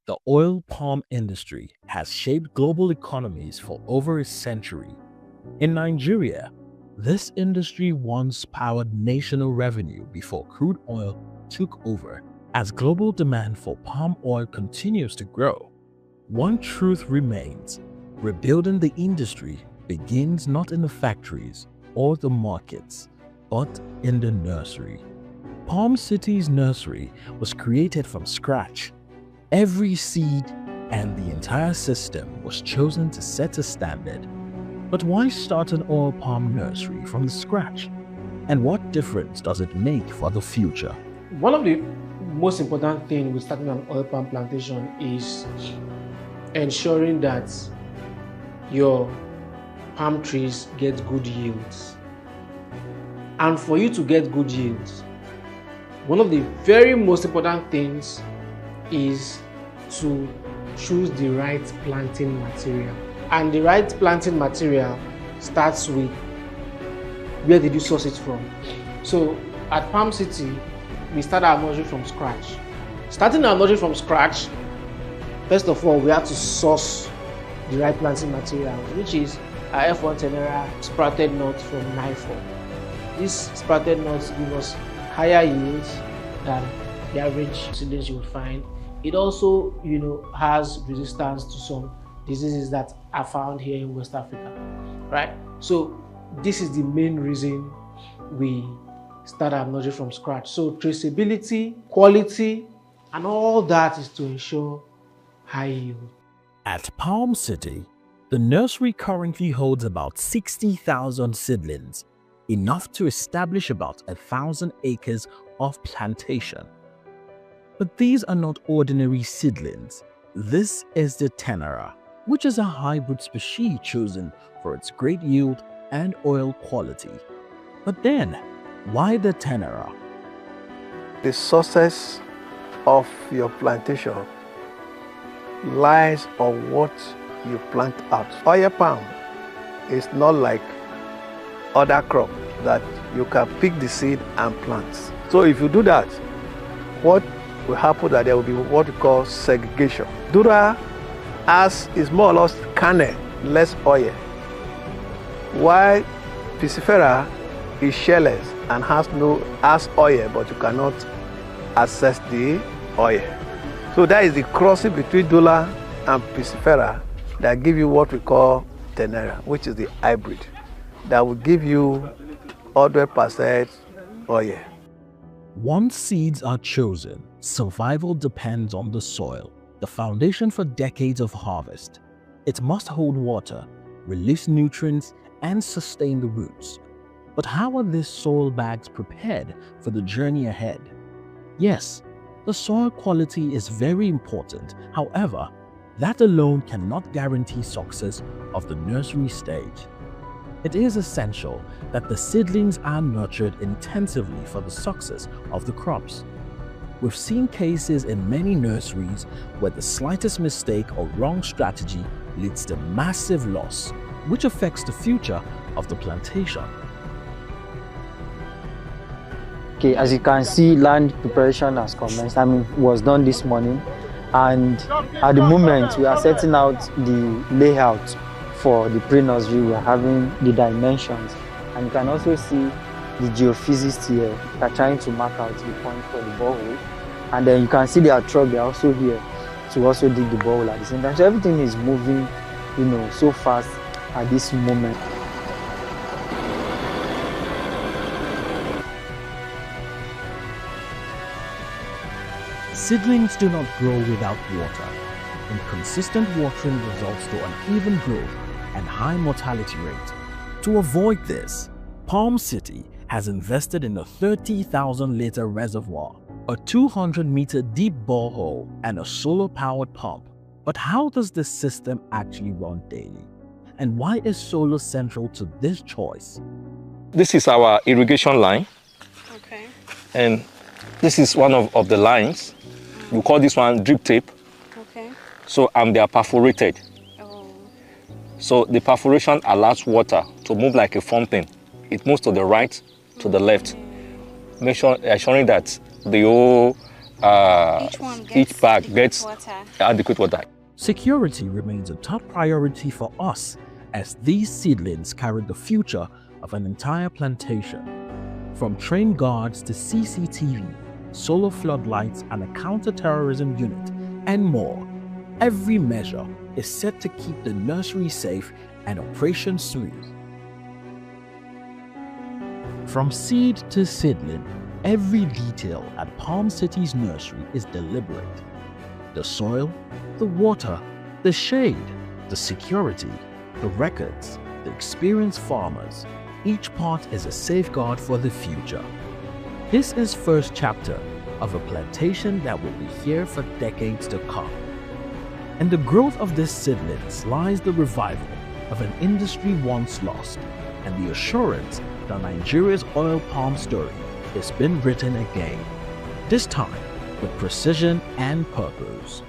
The oil palm industry has shaped global economies for over a century. In Nigeria, this industry once powered national revenue before crude oil took over. As global demand for palm oil continues to grow, one truth remains: rebuilding the industry begins not in the factories or the markets, but in the nursery. Palm City's nursery was created from scratch. Every seed and the entire system was chosen to set a standard. But why start an oil palm nursery from the scratch? And what difference does it make for the future? One of the most important things with starting an oil palm plantation is ensuring that your palm trees get good yields. And for you to get good yields, one of the very most important things is to choose the right planting material. And the right planting material starts with where did you source it from. So at Palm City, we started our nursery from scratch. Starting our nursery from scratch, first of all, we have to source the right planting material, which is our F1 Tenera sprouted nuts from NIFO. These sprouted nuts give us higher yields than the average seedlings you would find. It also, has resistance to some diseases that are found here in West Africa, right? So this is the main reason we start our nursery from scratch. So traceability, quality, and all that is to ensure high yield. At Palm City, the nursery currently holds about 60,000 seedlings, enough to establish about 1,000 acres of plantation. But these are not ordinary seedlings. This is the Tenera, which is a hybrid species chosen for its great yield and oil quality. But then, why the Tenera? The success of your plantation lies on what you plant out. Oil palm is not like other crop that you can pick the seed and plant. So if you do that, what will happen that there will be what we call segregation. Dura is more or less kernel, less oil, while Piscifera is shellless and has oil, but you cannot access the oil. So that is the crossing between Dura and Piscifera that give you what we call Tenera, which is the hybrid that will give you 100% oil. Once seeds are chosen, survival depends on the soil, the foundation for decades of harvest. It must hold water, release nutrients, and sustain the roots. But how are these soil bags prepared for the journey ahead? Yes, the soil quality is very important. However, that alone cannot guarantee success of the nursery stage. It is essential that the seedlings are nurtured intensively for the success of the crops. We've seen cases in many nurseries where the slightest mistake or wrong strategy leads to massive loss, which affects the future of the plantation. Okay, as you can see, land preparation has commenced. Was done this morning, and at the moment we are setting out the layout for the pre-nursery. We are having the dimensions, and you can also see the geophysicists here. They are trying to mark out the point for the borehole, and then you can see their truck. They are also here to also dig the borehole at the same time. So everything is moving, so fast at this moment. Seedlings do not grow without water. Inconsistent watering results to uneven growth and high mortality rate. To avoid this, Palm City has invested in a 30,000-liter reservoir, a 200-meter deep borehole, and a solar-powered pump. But how does this system actually run daily? And why is solar central to this choice? This is our irrigation line. Okay. And this is one of the lines. We call this one drip tape. Okay. So they are perforated. Oh. So the perforation allows water to move like a fountain. It moves to the right, to the left, assuring that the whole each bag gets adequate water. Security remains a top priority for us as these seedlings carry the future of an entire plantation. From trained guards to CCTV, solar floodlights and a counter-terrorism unit, and more, every measure is set to keep the nursery safe and operation smooth. From seed to seedling, every detail at Palm City's nursery is deliberate. The soil, the water, the shade, the security, the records, the experienced farmers, each part is a safeguard for the future. This is first chapter of a plantation that will be here for decades to come. In the growth of this seedlings lies the revival of an industry once lost and the assurance that Nigeria's oil palm story has been written again, this time with precision and purpose.